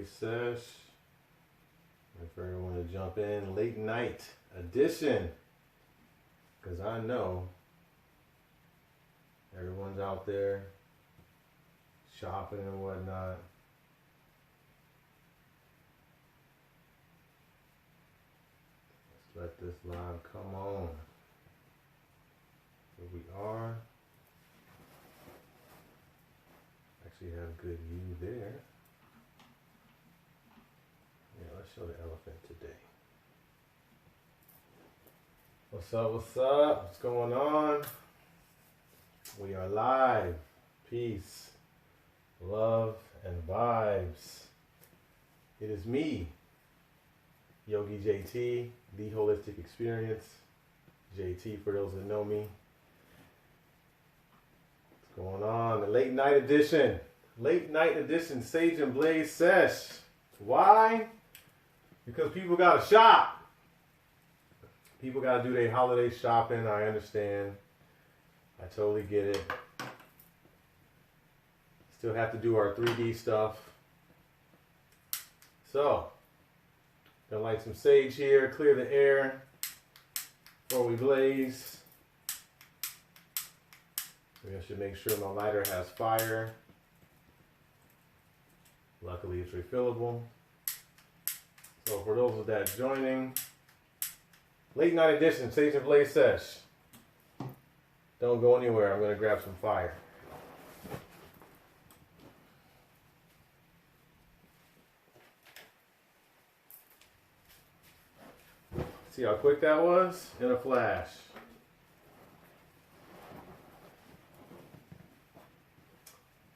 Sesh. Wait for everyone to jump in. Late night edition. Because I know everyone's out there shopping and whatnot. Let's let this live come on. Here we are. Actually have good view there. Yeah, let's show the elephant today. What's up, what's up? What's going on? We are live. Peace, love, and vibes. It is me, Yogi JT, the Holistic Experience. JT for those that know me. What's going on? The late night edition. Late night edition, Sage and Blaze Sesh. Why? Because people gotta shop. People gotta do their holiday shopping. I understand. I totally get it. Still have to do our 3D stuff. So, gonna light some sage here, clear the air before we blaze. I should make sure my lighter has fire. Luckily, it's refillable. So for those of that joining, late night edition, Sage and Blaze Sesh. Don't go anywhere. I'm going to grab some fire. See how quick that was? In a flash.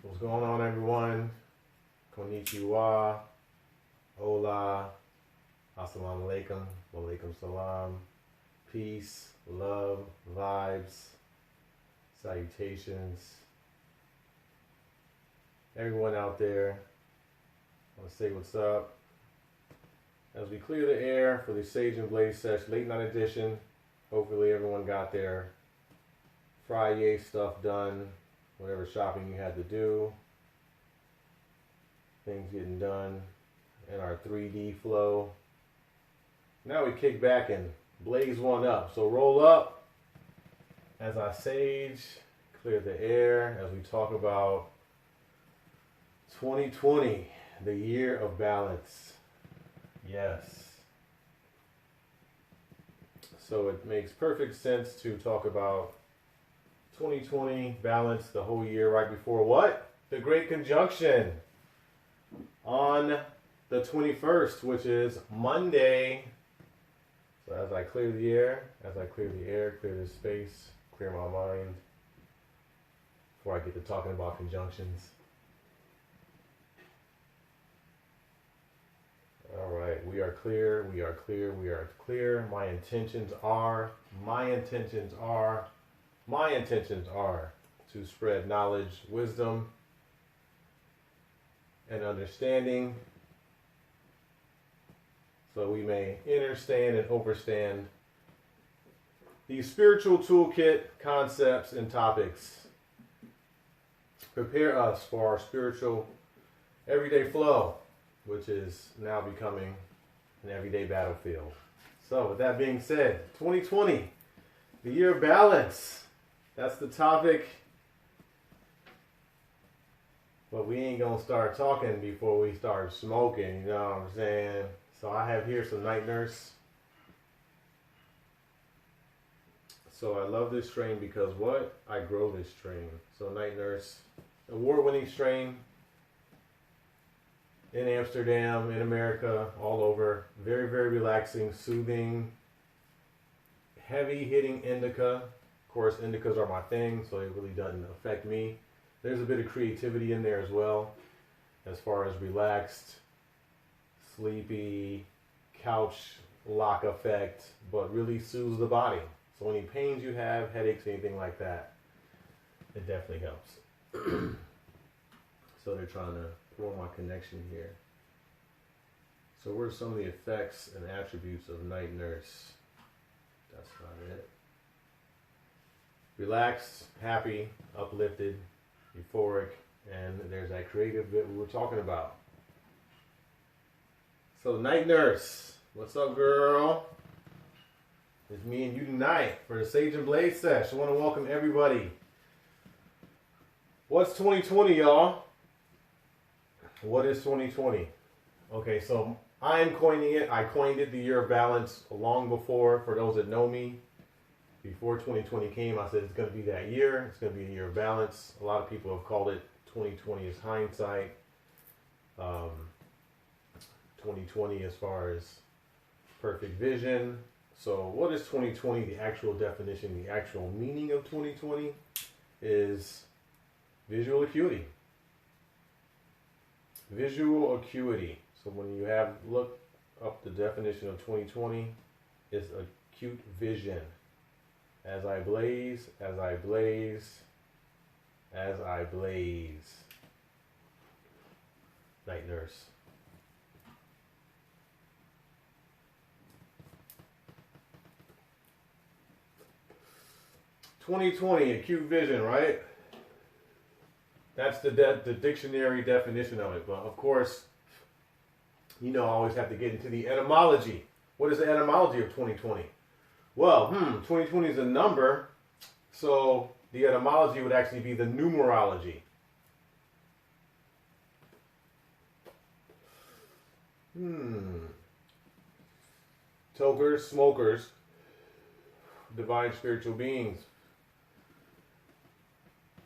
What's going on, everyone? Konnichiwa. Hola. Assalamu alaikum. Walaikum salam. Peace, love, vibes, salutations. Everyone out there, I want to say what's up. As we clear the air for the Sage and Blaze Sesh late night edition, hopefully everyone got their Friday stuff done, whatever shopping you had to do, things getting done in our 3D flow. Now we kick back and blaze one up. So roll up as I sage, clear the air as we talk about 2020, the year of balance. Yes. So it makes perfect sense to talk about 2020 balance, the whole year right before what? The Great Conjunction on the 21st, which is Monday. So as I clear the air, clear the space, clear my mind, before I get to talking about conjunctions. All right, we are clear, we are clear, we are clear. My intentions are to spread knowledge, wisdom, and understanding, so we may understand and overstand these spiritual toolkit concepts and topics. Prepare us for our spiritual everyday flow, which is now becoming an everyday battlefield. So with that being said, 2020, the year of balance. That's the topic. But we ain't gonna start talking before we start smoking, you know what I'm saying? So I have here some Night Nurse. So I love this strain because what? I grow this strain. So Night Nurse, award-winning strain in Amsterdam, in America, all over. Very, very relaxing, soothing, heavy-hitting indica. Of course, indicas are my thing, so it really doesn't affect me. There's a bit of creativity in there as well, as far as relaxed, sleepy, couch lock effect, but really soothes the body. So any pains you have, headaches, anything like that, it definitely helps. So they're trying to throw my connection here. So what are some of the effects and attributes of Night Nurse? That's not it. Relaxed, happy, uplifted, euphoric, and there's that creative bit we were talking about. So, Night Nurse, what's up, girl? It's me and you tonight for the Sage and Blaze sesh. I want to welcome everybody. What's 2020, y'all? What is 2020? Okay, so I am coining it. I coined it the year of balance long before. For those that know me, before 2020 came, I said it's going to be that year. It's going to be a year of balance. A lot of people have called it 2020 as hindsight. 2020 as far as perfect vision. So what is 2020? The actual definition, the actual meaning of 2020 is visual acuity. Visual acuity. So when you look up the definition of 2020, it's acute vision. As I blaze, as I blaze, as I blaze. Night Nurse. "2020, acute vision," right? That's the dictionary definition of it. But of course, I always have to get into the etymology. What is the etymology of 2020? Well, 2020 is a number, so the etymology would actually be the numerology. Tokers, smokers, divine spiritual beings.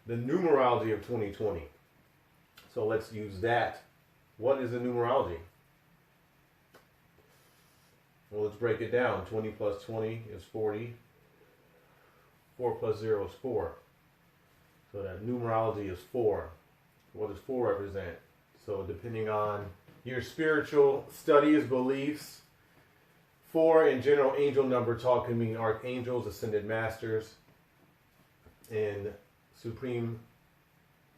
The numerology of 2020. So let's use that. What is the numerology? Well, let's break it down. 20 plus 20 is 40. 4 plus 0 is 4. So that numerology is 4. What does 4 represent? So depending on your spiritual studies, beliefs, 4 in general angel number talk can mean archangels, ascended masters, and supreme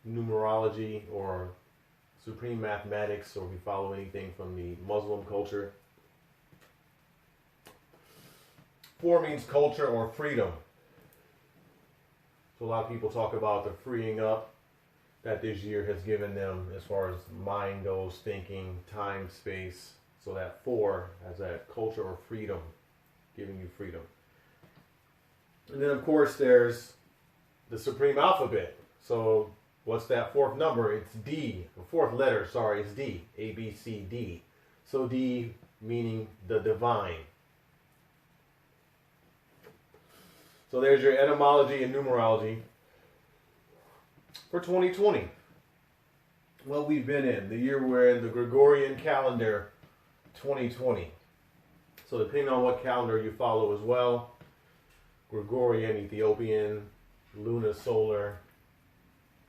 numerology or supreme mathematics, or if we follow anything from the Muslim culture. 4 means culture or freedom. So a lot of people talk about the freeing up that this year has given them as far as mind goes, thinking, time, space. So that 4 has that culture or freedom, giving you freedom. And then of course there's the supreme alphabet. So what's that 4th number? It's D. The 4th letter, is D. A, B, C, D. So D meaning the divine. So there's your etymology and numerology for 2020. What we've been in, the year we're in, the Gregorian calendar 2020. So depending on what calendar you follow as well, Gregorian, Ethiopian, lunisolar,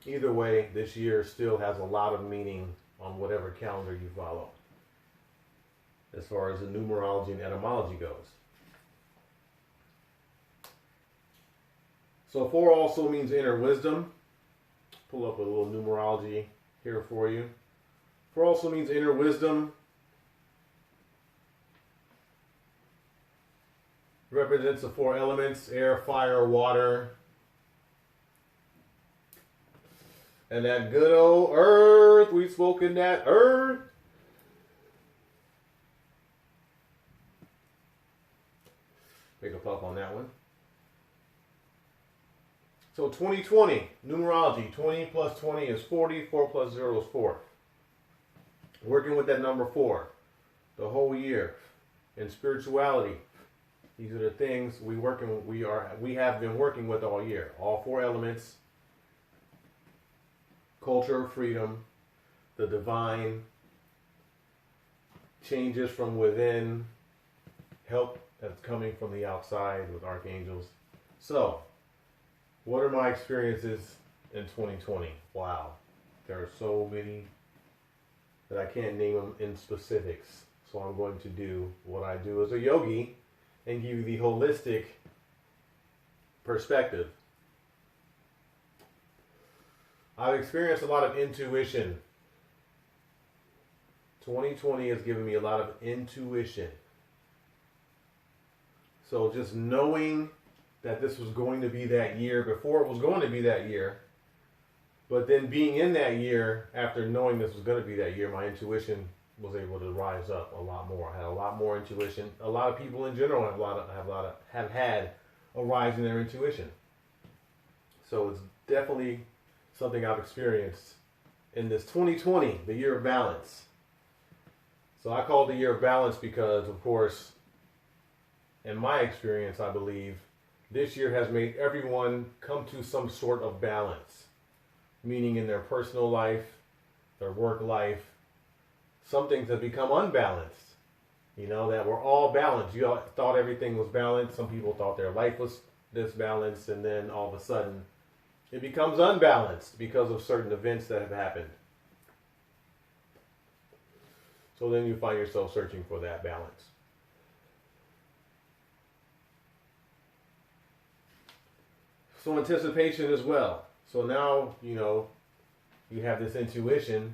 either way, this year still has a lot of meaning on whatever calendar you follow as far as the numerology and etymology goes. So 4 also means inner wisdom. Pull up a little numerology here for you. 4 also means inner wisdom. Represents the 4 elements: air, fire, water, and that good old earth. We've spoken that earth. Take a puff on that one. So 2020, numerology. 20 plus 20 is 40. 4 plus 0 is 4. Working with that number 4 the whole year. In spirituality, these are the things we have been working with all year. All 4 elements: culture, freedom, the divine, changes from within, help that's coming from the outside with archangels. So, what are my experiences in 2020? Wow, there are so many that I can't name them in specifics. So I'm going to do what I do as a yogi and give you the holistic perspective. I've experienced a lot of intuition. 2020 has given me a lot of intuition. So just knowing that this was going to be that year before it was going to be that year, but then being in that year after knowing this was going to be that year, my intuition was able to rise up a lot more. I had a lot more intuition. A lot of people in general have had a rise in their intuition. So it's definitely something I've experienced in this 2020, the year of balance. So I call it the year of balance because, of course, in my experience, I believe this year has made everyone come to some sort of balance, meaning in their personal life, their work life. Some things have become unbalanced. You know, that we're all balanced. You all thought everything was balanced. Some people thought their life was disbalanced, and then all of a sudden it becomes unbalanced because of certain events that have happened. So then you find yourself searching for that balance. So anticipation as well. So now, you know, you have this intuition,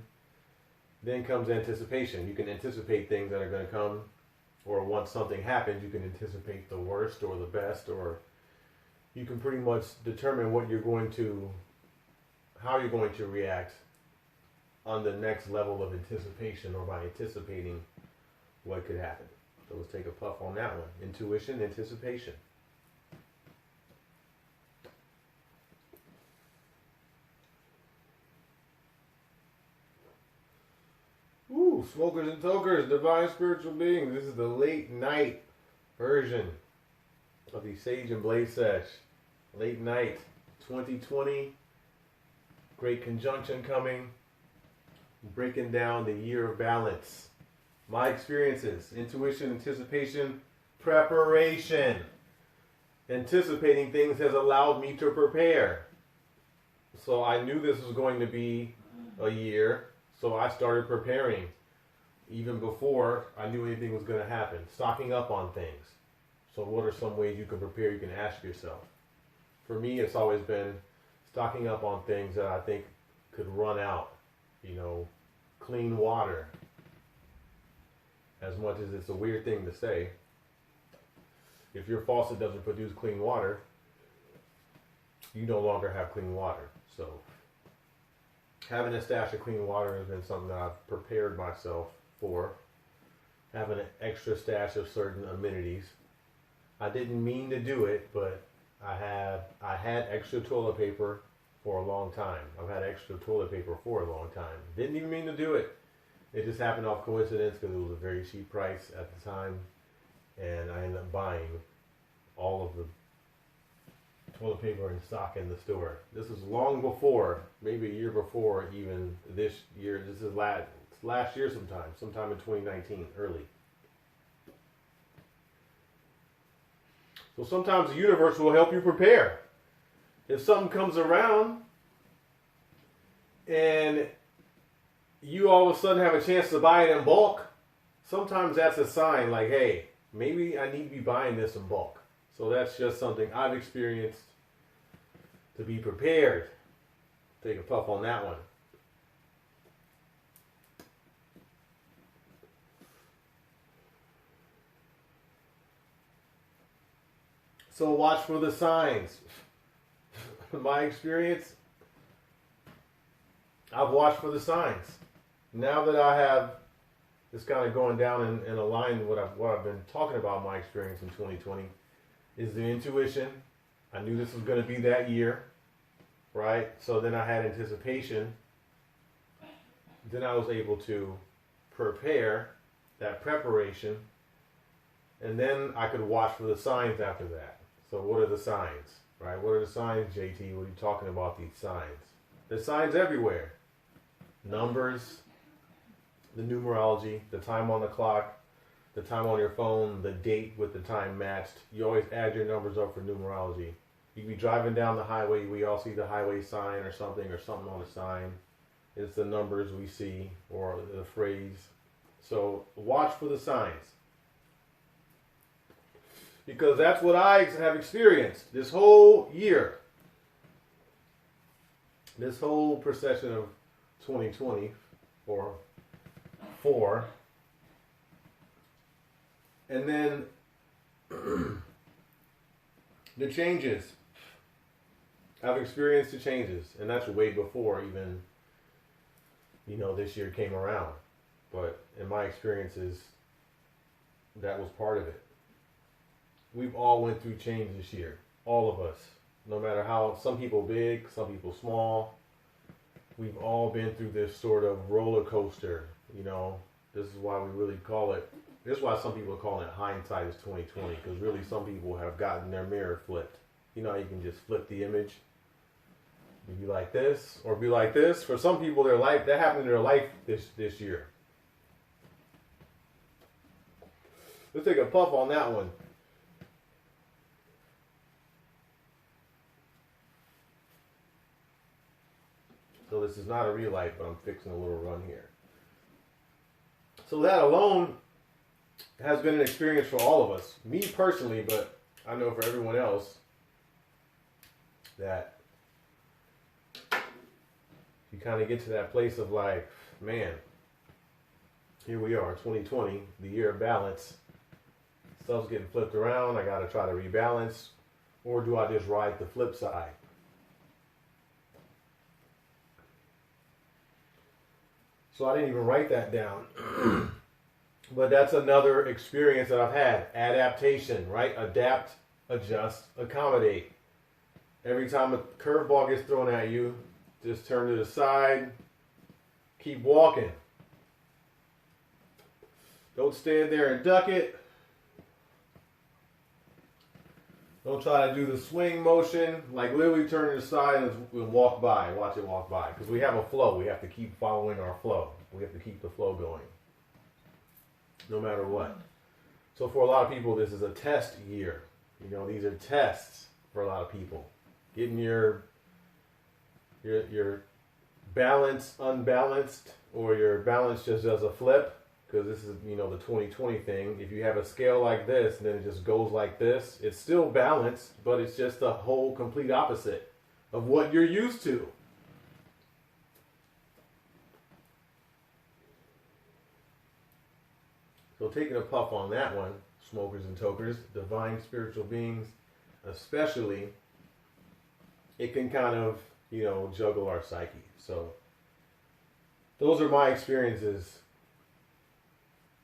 then comes anticipation. You can anticipate things that are going to come, or once something happens, you can anticipate the worst or the best, or you can pretty much determine what you're going to, how you're going to react on the next level of anticipation, or by anticipating what could happen. So let's take a puff on that one. Intuition, anticipation. Ooh, smokers and tokers, divine spiritual beings. This is the late night version of the Sage and Blaze Sesh. Late night 2020. Great conjunction coming. Breaking down the year of balance. My experiences. Intuition, anticipation, preparation. Anticipating things has allowed me to prepare. So I knew this was going to be a year. So I started preparing even before I knew anything was going to happen. Stocking up on things. So what are some ways you can prepare? You can ask yourself. For me, it's always been stocking up on things that I think could run out. You know, clean water. As much as it's a weird thing to say, if your faucet doesn't produce clean water, you no longer have clean water. So having a stash of clean water has been something that I've prepared myself for. Having an extra stash of certain amenities. I didn't mean to do it, but I had extra toilet paper for a long time. I've had extra toilet paper for a long time. Didn't even mean to do it. It just happened off coincidence because it was a very cheap price at the time. And I ended up buying all of the toilet paper in stock in the store. This is long before, maybe a year before even this year. This is last year sometime in 2019, early. So sometimes the universe will help you prepare. If something comes around and you all of a sudden have a chance to buy it in bulk, sometimes that's a sign like, hey, maybe I need to be buying this in bulk. So that's just something I've experienced to be prepared. Take a puff on that one. So watch for the signs. In my experience, I've watched for the signs. Now that I have this kind of going down in a line with what I've been talking about, my experience in 2020, is the intuition. I knew this was going to be that year, right? So then I had anticipation. Then I was able to prepare, that preparation, and then I could watch for the signs after that. So what are the signs, right? What are the signs, JT? What are you talking about, these signs? There's signs everywhere. Numbers, the numerology, the time on the clock, the time on your phone, the date with the time matched. You always add your numbers up for numerology. You can be driving down the highway. We all see the highway sign or something on the sign. It's the numbers we see or the phrase. So watch for the signs. Because that's what I have experienced this whole year. This whole procession of 2020 or 4. And then the changes. I've experienced the changes. And that's way before even, this year came around. but in my experiences, that was part of it. We've all went through change this year, all of us. No matter how, some people big, some people small. We've all been through this sort of roller coaster, you know. This is why we really call it, this is why some people are calling it hindsight is 2020, because really some people have gotten their mirror flipped. You know how you can just flip the image? You be like this, or be like this. For some people, their life, that happened in their life this year. Let's take a puff on that one. So this is not a relight, but I'm fixing a little run here. So that alone has been an experience for all of us. Me personally, but I know for everyone else that you kind of get to that place of like, man, here we are, 2020, the year of balance. Stuff's getting flipped around. I got to try to rebalance. Or do I just ride the flip side? So I didn't even write that down. But that's another experience that I've had. Adaptation, right? Adapt, adjust, accommodate. Every time a curveball gets thrown at you, just turn to the side, keep walking. Don't stand there and duck it. Don't try to do the swing motion. Like literally turn to the side and walk by. Watch it walk by. Because we have a flow. We have to keep following our flow. We have to keep the flow going. No matter what. So for a lot of people, this is a test year. You know, these are tests for a lot of people. Getting your balance unbalanced, or your balance just does a flip. Because this is, you know, the 2020 thing. If you have a scale like this, and then it just goes like this, it's still balanced, but it's just a whole complete opposite of what you're used to. So taking a puff on that one, smokers and tokers, divine spiritual beings, especially, it can kind of, you know, juggle our psyche. So those are my experiences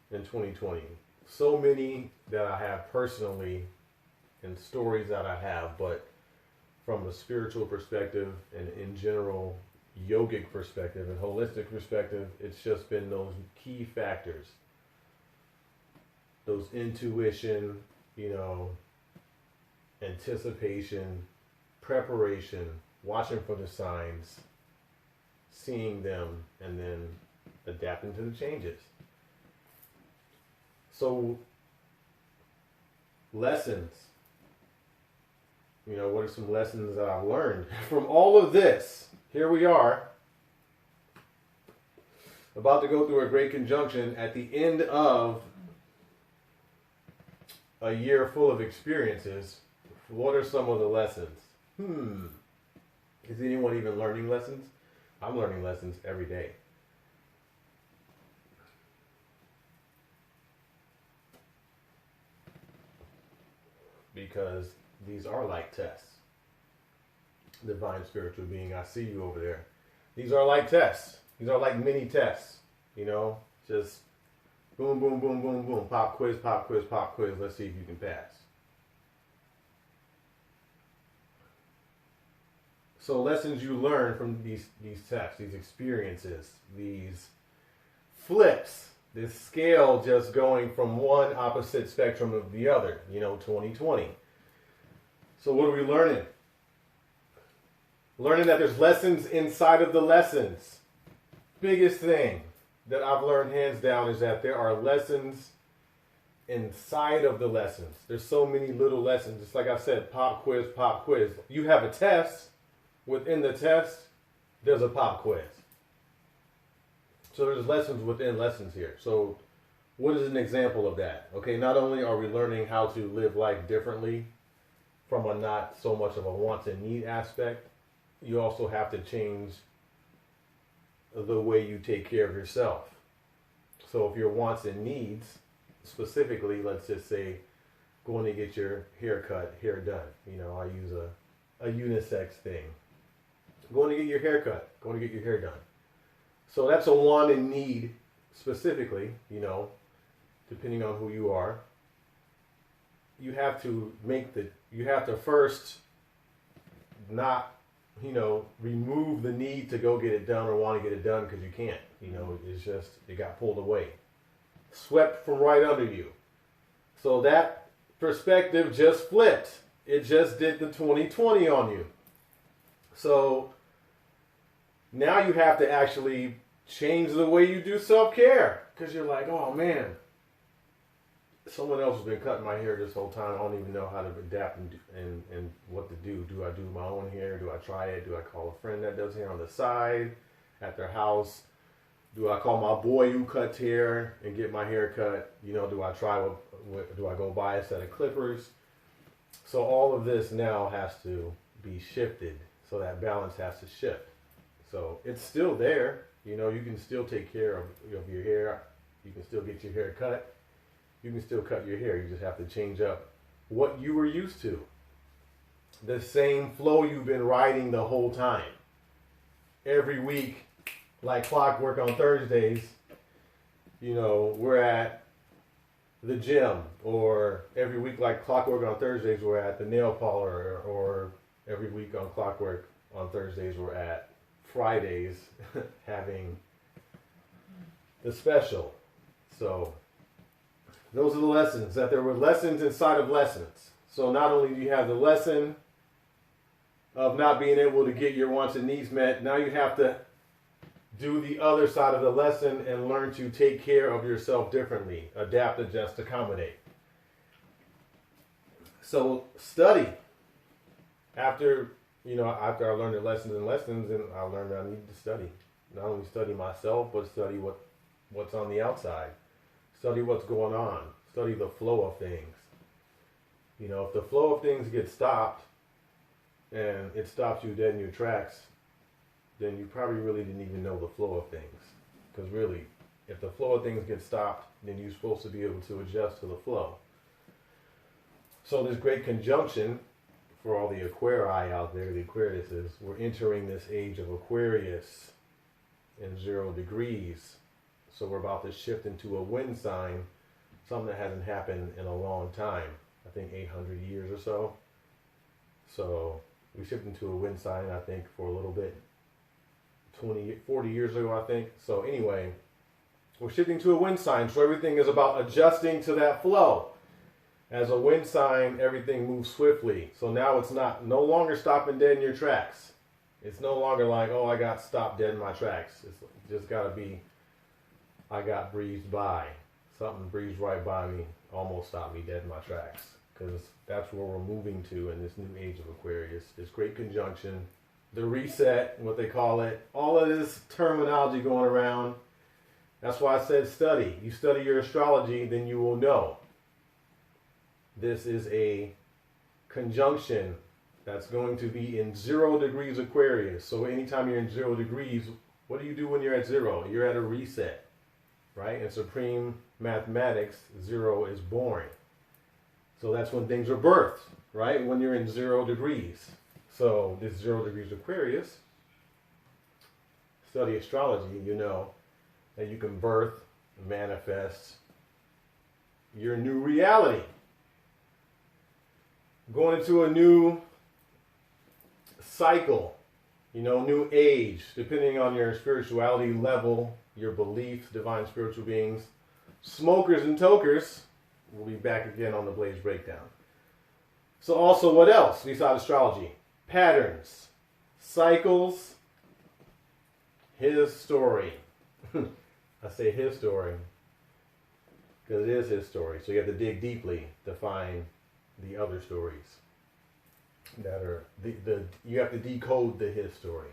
in 2020. So many that I have personally and stories that I have, but from a spiritual perspective and in general yogic perspective and holistic perspective, it's just been those key factors. Those intuition, you know, anticipation, preparation, watching for the signs, seeing them, and then adapting to the changes. So, lessons. You know, what are some lessons that I've learned from all of this? Here we are, about to go through a great conjunction at the end of a year full of experiences. What are some of the lessons? Is anyone even learning lessons? I'm learning lessons every day. Because these are like tests. Divine spiritual being, I see you over there. These are like tests. These are like mini tests. You know, just boom, boom, boom, boom, boom. Pop quiz, pop quiz, pop quiz. Let's see if you can pass. So lessons you learn from these tests, these experiences, these flips, this scale just going from one opposite spectrum of the other, you know, 2020. So what are we learning? Learning that there's lessons inside of the lessons. Biggest thing that I've learned hands down is that there are lessons inside of the lessons. There's so many little lessons. Just like I said, pop quiz, pop quiz. You have a test. Within the test, there's a pop quiz. So there's lessons within lessons here. So what is an example of that? Okay, not only are we learning how to live life differently from a not so much of a want and need aspect, you also have to change the way you take care of yourself. So if your wants and needs, specifically, let's just say, going to get your hair cut, hair done. You know, I use a unisex thing. Going to get your hair cut, going to get your hair done. So that's a want and need specifically, depending on who you are, you have to first not, remove the need to go get it done or want to get it done because you can't. It's just, it got pulled away, swept from right under you. So that perspective just flipped. It just did the 2020 on you. So now you have to actually change the way you do self-care, because you're like, oh man, someone else has been cutting my hair this whole time. I don't even know how to adapt and what to do. Do I do my own hair? Do I try it? Do I call a friend that does hair on the side at their house? Do I call my boy who cuts hair and get my hair cut? Do I try do I go buy a set of clippers? So all of this now has to be shifted. So that balance has to shift. So it's still there. You can still take care of your hair. You can still get your hair cut. You can still cut your hair. You just have to change up what you were used to. The same flow you've been riding the whole time. Every week, like clockwork on Thursdays, we're at the gym. Or every week, like clockwork on Thursdays, we're at the nail parlor. Or every week on clockwork on Thursdays, we're at Fridays having the special. So those are the lessons, that there were lessons inside of lessons. So not only do you have the lesson of not being able to get your wants and needs met, now you have to do the other side of the lesson and learn to take care of yourself differently. Adapt, adjust, accommodate. So study. After I learned the lessons, and I learned that I needed to study. Not only study myself, but study what's on the outside. Study what's going on. Study the flow of things. If the flow of things gets stopped, and it stops you dead in your tracks, then you probably really didn't even know the flow of things. Because really, if the flow of things gets stopped, then you're supposed to be able to adjust to the flow. So this great conjunction, for all the Aquarii out there, the Aquariuses, we're entering this age of Aquarius in 0 degrees. So we're about to shift into a wind sign, something that hasn't happened in a long time. I think 800 years or so. So we shift into a wind sign, I think, for a little bit. 40 years ago, I think. So anyway, we're shifting to a wind sign. So everything is about adjusting to that flow. As a wind sign, everything moves swiftly. So now it's no longer stopping dead in your tracks. It's no longer like, oh, I got stopped dead in my tracks. It's just got to be, I got breezed by. Something breezed right by me, almost stopped me dead in my tracks. Because that's where we're moving to in this new age of Aquarius. This great conjunction, the reset, what they call it. All of this terminology going around. That's why I said study. You study your astrology, then you will know. This is a conjunction that's going to be in 0 degrees Aquarius. So anytime you're in 0 degrees, what do you do when you're at 0? You're at a reset, right? In supreme mathematics, 0 is boring. So that's when things are birthed, right? When you're in 0 degrees. So this 0 degrees Aquarius, study astrology, you know that you can birth, manifest your new reality. Going into a new cycle, new age, depending on your spirituality level, your beliefs, divine spiritual beings. Smokers and tokers, we'll be back again on the Blaze Breakdown. So also, what else besides astrology? Patterns, cycles, his story. I say his story because it is his story. So you have to dig deeply to find the other stories that are you have to decode the his story.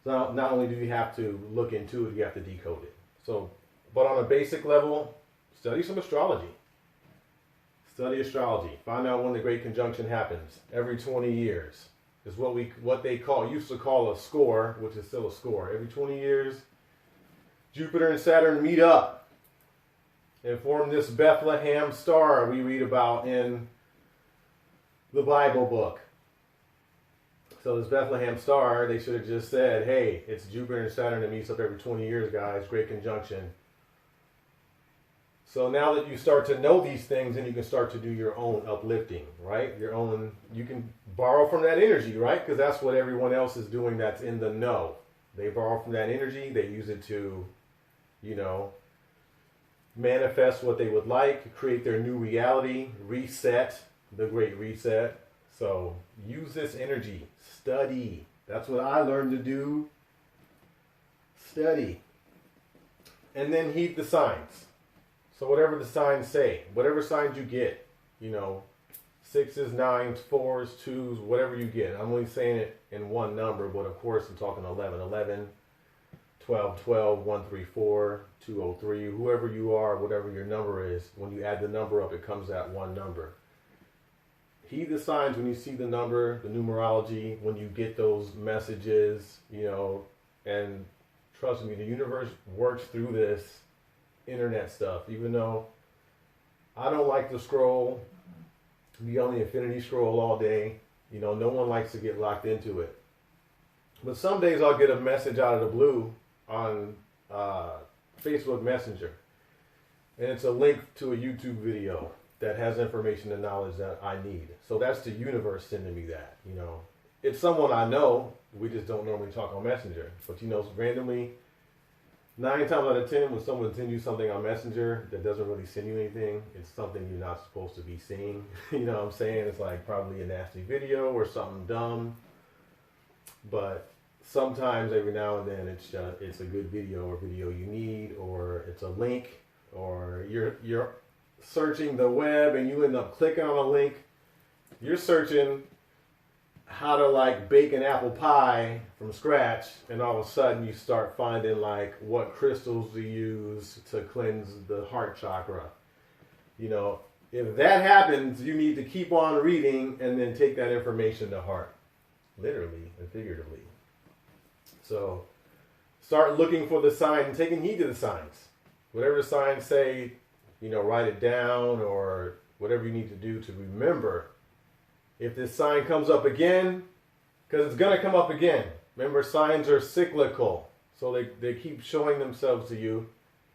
So not only do you have to look into it, you have to decode it. So, but on a basic level, study some astrology. Study astrology. Find out when the Great Conjunction happens. Every 20 years is what they used to call a score, which is still a score. Every 20 years, Jupiter and Saturn meet up and form this Bethlehem star we read about in the Bible book. So this Bethlehem star, they should have just said, hey, it's Jupiter and Saturn that meets up every 20 years, guys. Great conjunction. So now that you start to know these things, then you can start to do your own uplifting, right? Your own, you can borrow from that energy, right? Because that's what everyone else is doing that's in the know. They borrow from that energy, they use it to, you know, manifest what they would like, create their new reality, reset, the great reset. So use this energy, study. That's what I learned to do. Study. And then heed the signs. So whatever the signs say, whatever signs you get, you know, 6s, 9s, 4s, 2s, whatever you get. I'm only saying it in one number, but of course I'm talking 11, 11, 12, 12, 1, 3, 4, 2, 0, 3, whoever you are, whatever your number is, when you add the number up, it comes at one number. Heed the signs when you see the number, the numerology, when you get those messages, you know, and trust me, the universe works through this internet stuff. Even though I don't like to scroll, be on the infinity scroll all day, you know, no one likes to get locked into it. But some days I'll get a message out of the blue on Facebook Messenger, and it's a link to a YouTube video that has information and knowledge that I need. So that's the universe sending me that, you know. It's someone I know, we just don't normally talk on Messenger. But, you know, randomly, 9 times out of 10, when someone sends you something on Messenger that doesn't really send you anything, it's something you're not supposed to be seeing. You know what I'm saying? It's like probably a nasty video or something dumb. But sometimes, every now and then, it's a good video or video you need, or it's a link, or you're searching the web and you end up clicking on a link. You're searching how to like bake an apple pie from scratch, and all of a sudden you start finding like what crystals to use to cleanse the heart chakra. You know, if that happens, you need to keep on reading and then take that information to heart, literally and figuratively. So start looking for the sign and taking heed to the signs. Whatever the signs say, you know, write it down or whatever you need to do to remember. If this sign comes up again, because it's going to come up again. Remember, signs are cyclical. So they keep showing themselves to you,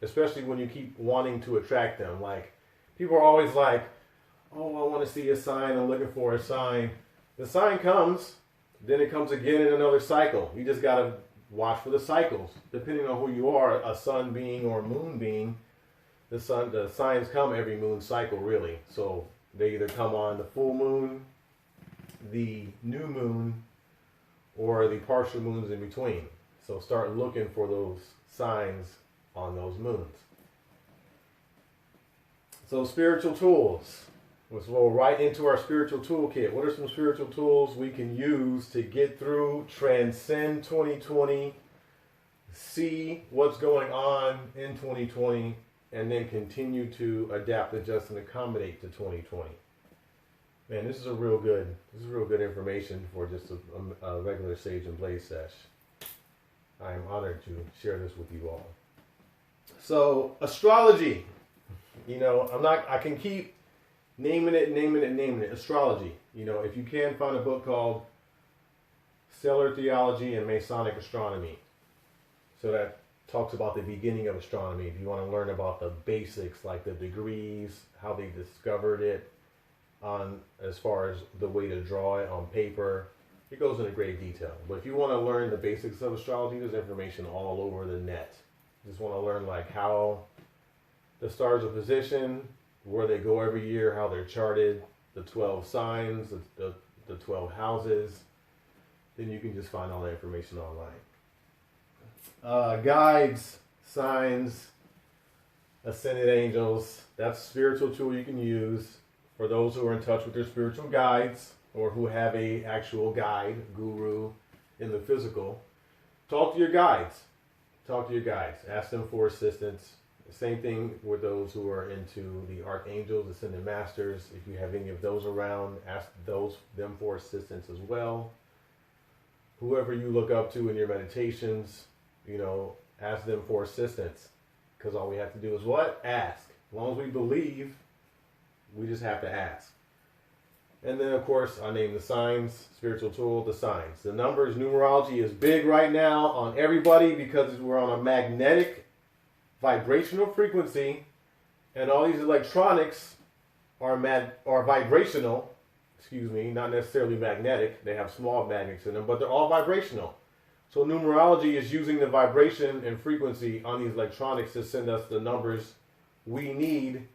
especially when you keep wanting to attract them. Like, people are always like, oh, I want to see a sign. I'm looking for a sign. The sign comes, then it comes again in another cycle. You just got to watch for the cycles. Depending on who you are, a sun being or a moon being, the signs come every moon cycle, really. So they either come on the full moon, the new moon, or the partial moons in between. So start looking for those signs on those moons. So spiritual tools. Let's roll right into our spiritual toolkit. What are some spiritual tools we can use to get through, transcend 2020, see what's going on in 2020, and then continue to adapt, adjust, and accommodate to 2020? Man, this is real good information for just a regular Sage and Blaze sesh. I am honored to share this with you all. So, astrology. You know, I can keep naming it. Astrology. You know, if you can, find a book called Stellar Theology and Masonic Astronomy. So that talks about the beginning of astronomy. If you want to learn about the basics, like the degrees, how they discovered it, on as far as the way to draw it on paper, it goes into great detail. But if you want to learn the basics of astrology, there's information all over the net. You just want to learn like how the stars are positioned, where they go every year, how they're charted, the 12 signs, the 12 houses, then you can just find all that information online. Guides, signs, ascended angels, that's a spiritual tool you can use for those who are in touch with their spiritual guides or who have a actual guide, guru in the physical. Talk to your guides. Ask them for assistance. Same thing with those who are into the archangels, ascended masters. If you have any of those around, ask them for assistance as well. Whoever you look up to in your meditations, you know, ask them for assistance. Because all we have to do is what? Ask. As long as we believe, we just have to ask. And then, of course, I named the signs, spiritual tool, the signs. The numbers, numerology is big right now on everybody because we're on a magnetic vibrational frequency And all these electronics are vibrational, not necessarily magnetic. They have small magnets in them, but they're all vibrational. So numerology is using the vibration and frequency on these electronics to send us the numbers we need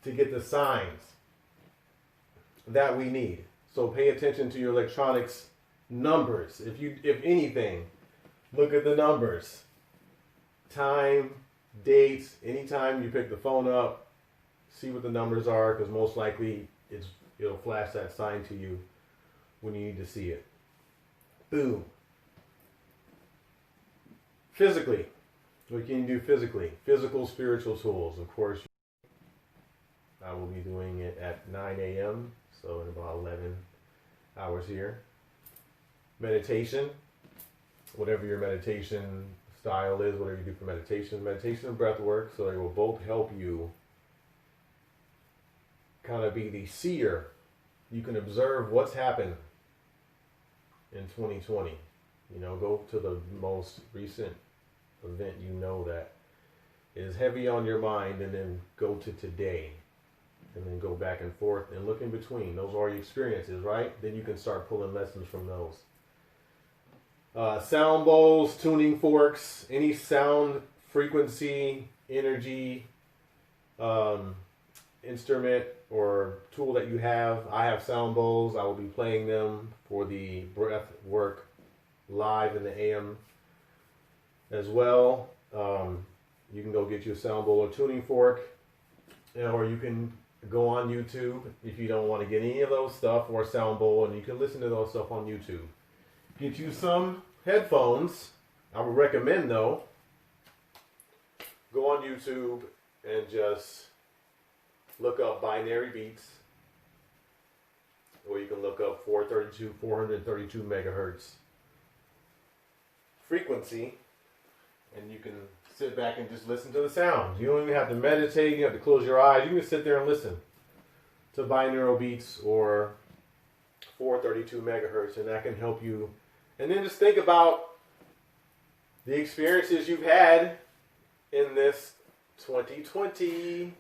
to get the signs that we need. So pay attention to your electronics numbers. If anything, look at the numbers. Time, dates, anytime you pick the phone up, see what the numbers are, because most likely it'll flash that sign to you when you need to see it. Boom. Physically, what can you do physically? Physical, spiritual tools. Of course, I will be doing it at 9 a.m., so in about 11 hours here. Meditation, whatever your meditation style is, whatever you do for meditation and breath work, so they will both help you kind of be the seer. You can observe what's happened in 2020. Go to the most recent event that is heavy on your mind, and then go to today, and then go back and forth and look in between. Those are your experiences, right? Then you can start pulling lessons from those. Sound bowls, tuning forks, any sound frequency, energy, instrument or tool that you have. I have sound bowls. I will be playing them for the breath work live in the AM as well. You can go get you a sound bowl or tuning fork, or you can go on YouTube if you don't want to get any of those stuff, or a sound bowl, and you can listen to those stuff on YouTube. Get you some headphones. I would recommend, though, go on YouTube and just look up binary beats, or you can look up 432 megahertz frequency, and you can sit back and just listen to the sounds. You don't even have to meditate. You have to close your eyes. You can sit there and listen to binaural beats or 432 megahertz, and that can help you. And then just think about the experiences you've had in this 2020.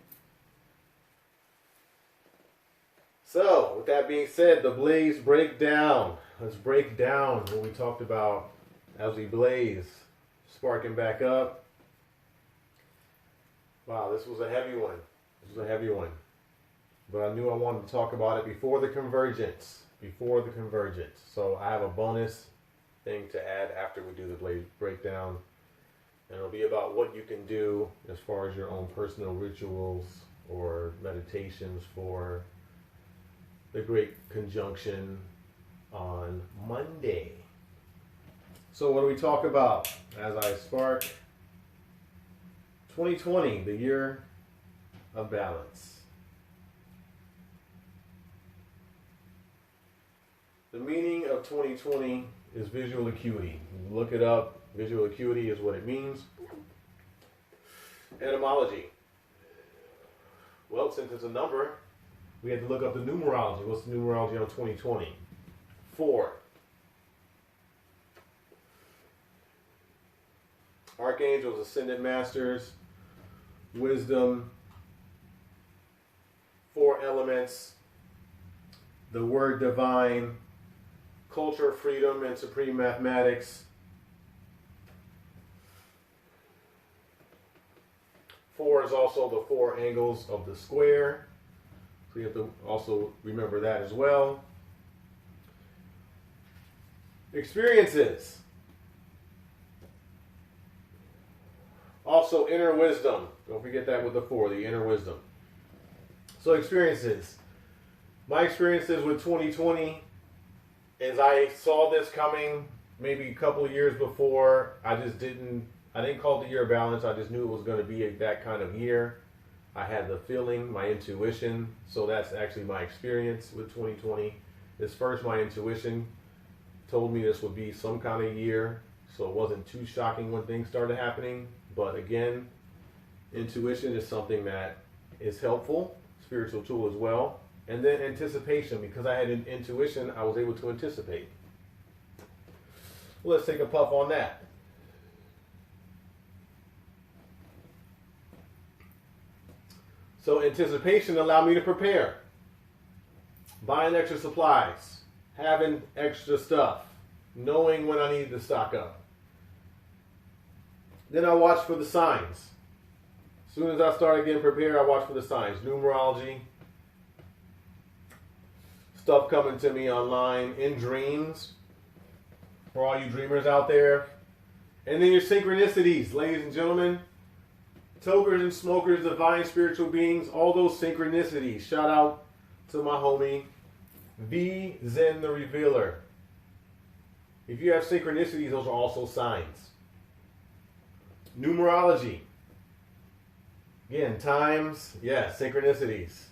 So, with that being said, the blaze breakdown. Let's break down what we talked about as we blaze. Sparking back up. Wow, this was a heavy one. But I knew I wanted to talk about it before the convergence. So I have a bonus thing to add after we do the blaze breakdown. And it'll be about what you can do as far as your own personal rituals or meditations for the Great Conjunction on Monday. So what do we talk about as I spark 2020, the year of balance? The meaning of 2020 is visual acuity. You look it up. Visual acuity is what it means. Etymology. Well, since it's a number, we had to look up the numerology. What's the numerology on 2020? 4. Archangels, ascended masters, wisdom, 4 elements, the word divine, culture, freedom, and supreme mathematics. 4 is also the 4 angles of the square. So you have to also remember that as well. Experiences. Also inner wisdom. Don't forget that with the 4, the inner wisdom. So experiences. My experiences with 2020 is I saw this coming maybe a couple of years before. I didn't call it the year of balance. I just knew it was going to be that kind of year. I had the feeling, my intuition. So that's actually my experience with 2020. Is first my intuition told me this would be some kind of year. So it wasn't too shocking when things started happening. But again, intuition is something that is helpful. Spiritual tool as well. And then anticipation. Because I had an intuition, I was able to anticipate. Well, let's take a puff on that. So anticipation allowed me to prepare. Buying extra supplies, having extra stuff, knowing when I need to stock up. Then I watch for the signs. As soon as I start getting prepared, I watch for the signs. Numerology, stuff coming to me online in dreams, for all you dreamers out there. And then your synchronicities, ladies and gentlemen. Tokers and smokers, divine spiritual beings, all those synchronicities. Shout out to my homie, V Zen the Revealer. If you have synchronicities, those are also signs. Numerology. Again, times, yeah, synchronicities.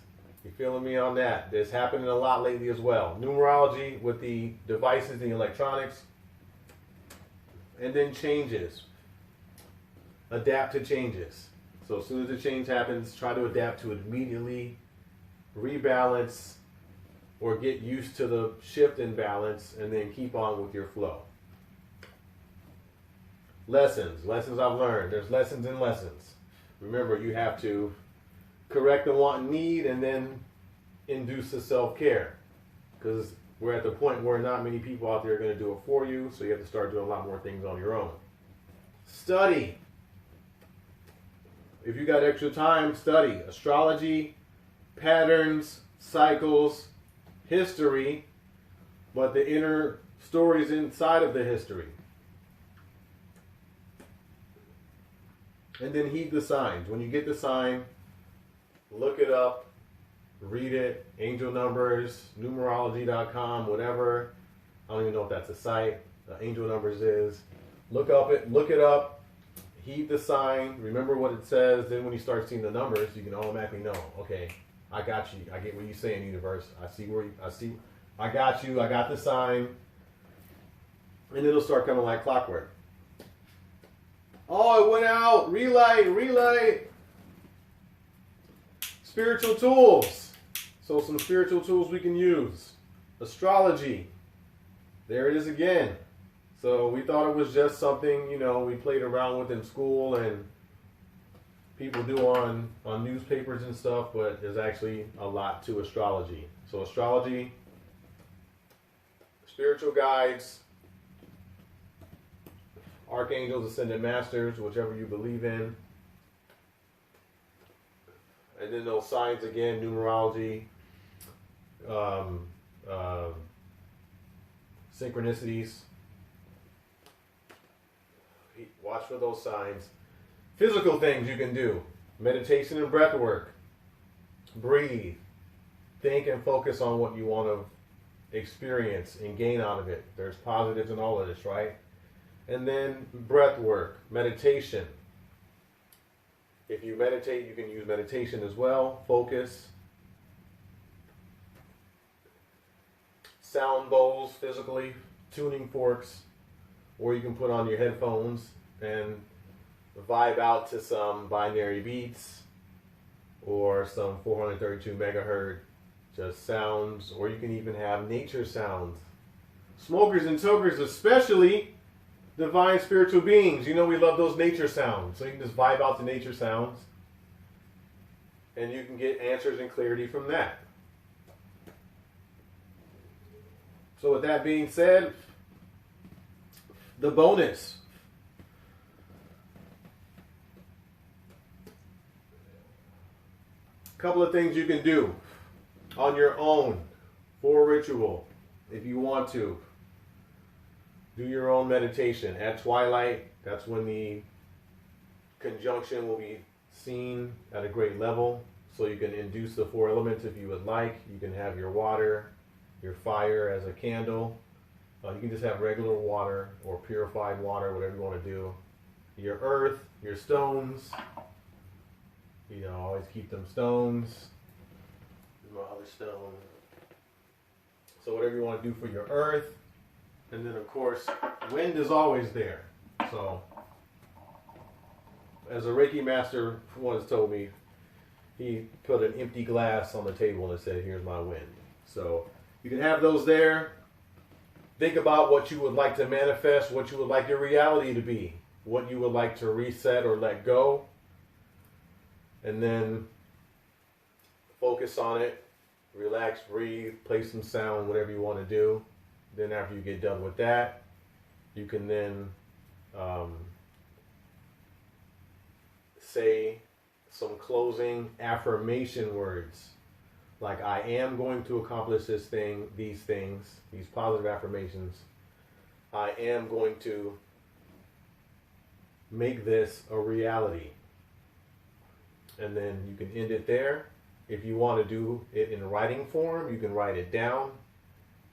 You feeling me on that? It's happening a lot lately as well. Numerology with the devices, the electronics. And then changes. Adapt to changes. So as soon as the change happens, try to adapt to it immediately. Rebalance or get used to the shift in balance and then keep on with your flow. Lessons I've learned. There's lessons and lessons. Remember, you have to correct the want and need and then induce the self-care. Because we're at the point where not many people out there are going to do it for you, so you have to start doing a lot more things on your own. Study. If you got extra time, study. Astrology, patterns, cycles, history, but the inner stories inside of the history. And then heed the signs. When you get the sign, look it up, read it, angel numbers, numerology.com, whatever. I don't even know if that's a site. Angel numbers is. Look it up, heed the sign, remember what it says. Then when you start seeing the numbers, you can automatically know, okay, I got you. I get what you're saying, universe. I got you. I got the sign. And it'll start coming like clockwork. Oh, it went out. Relay. Spiritual tools. So some spiritual tools we can use. Astrology. There it is again. So we thought it was just something, we played around with in school and people do on newspapers and stuff, but there's actually a lot to astrology. So astrology, spiritual guides, archangels, ascended masters, whichever you believe in. And then those signs again, numerology, synchronicities. Watch for those signs. Physical things you can do. Meditation and breath work. Breathe. Think and focus on what you want to experience and gain out of it. There's positives in all of this, right? And then breath work, meditation. If you meditate, you can use meditation as well. Focus. Sound bowls physically, tuning forks, or you can put on your headphones and vibe out to some binary beats or some 432 megahertz just sounds, or you can even have nature sounds. Smokers and tokers especially, divine spiritual beings, we love those nature sounds. So you can just vibe out to nature sounds and you can get answers and clarity from that. So with that being said, the bonus. Couple of things you can do on your own for ritual if you want to. Do your own meditation. At twilight, that's when the conjunction will be seen at a great level. So you can induce the four elements if you would like. You can have your water, your fire as a candle. You can just have regular water or purified water, whatever you want to do. Your earth, your stones. Always keep them stones. My other stone. So whatever you want to do for your earth. And then, of course, wind is always there. So, as a Reiki master once told me, he put an empty glass on the table and said, here's my wind. So, you can have those there. Think about what you would like to manifest, what you would like your reality to be, what you would like to reset or let go. And then focus on it, relax, breathe, play some sound, whatever you want to do. Then after you get done with that, you can then say some closing affirmation words. Like, I am going to accomplish this thing, these things, these positive affirmations. I am going to make this a reality. And then you can end it there. If you want to do it in writing form, you can write it down.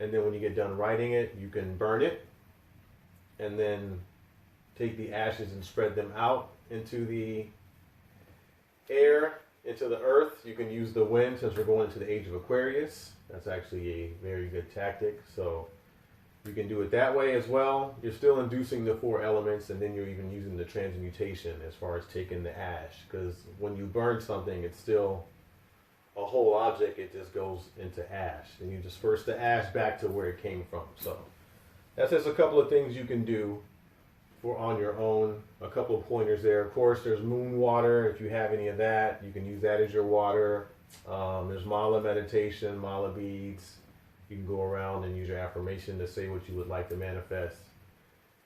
And then when you get done writing it, you can burn it. And then take the ashes and spread them out into the air, into the earth. You can use the wind since we're going into the age of Aquarius. That's actually a very good tactic. So you can do it that way as well. You're still inducing the 4 elements, and then you're even using the transmutation as far as taking the ash. Because when you burn something, it's still a whole object. It just goes into ash. And you disperse the ash back to where it came from. So that's just a couple of things you can do for on your own. A couple of pointers there. Of course, there's moon water. If you have any of that, you can use that as your water. There's mala meditation, mala beads. You can go around and use your affirmation to say what you would like to manifest.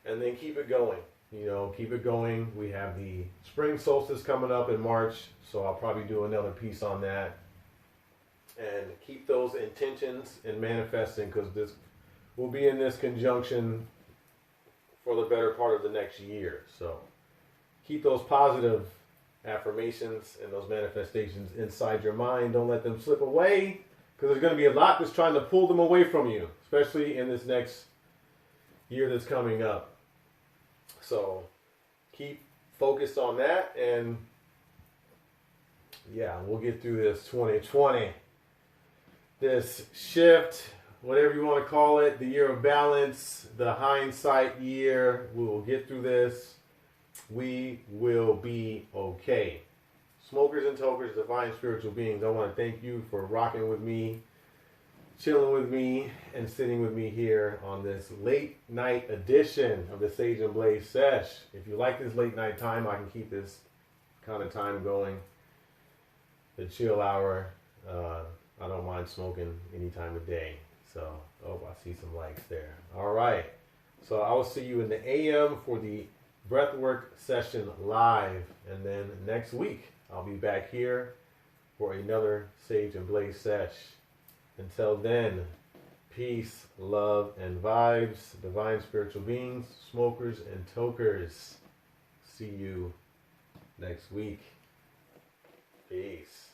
And then keep it going. You know, keep it going. We have the spring solstice coming up in March, so I'll probably do another piece on that. And keep those intentions in manifesting, because this will be in this conjunction for the better part of the next year. So keep those positive affirmations and those manifestations inside your mind. Don't let them slip away, because there's going to be a lot that's trying to pull them away from you, especially in this next year that's coming up. So keep focused on that, and yeah, we'll get through this 2020. This shift, whatever you want to call it, the year of balance, the hindsight year, we will get through this. We will be okay. Smokers and tokers, divine spiritual beings, I want to thank you for rocking with me, chilling with me, and sitting with me here on this late night edition of the Sage and Blaze Sesh. If you like this late night time, I can keep this kind of time going. The chill hour, I don't mind smoking any time of day. So, oh, I see some likes there. All right. So I will see you in the AM for the breathwork session live. And then next week, I'll be back here for another Sage and Blaze Sesh. Until then, peace, love, and vibes, divine spiritual beings, smokers and tokers. See you next week. Peace.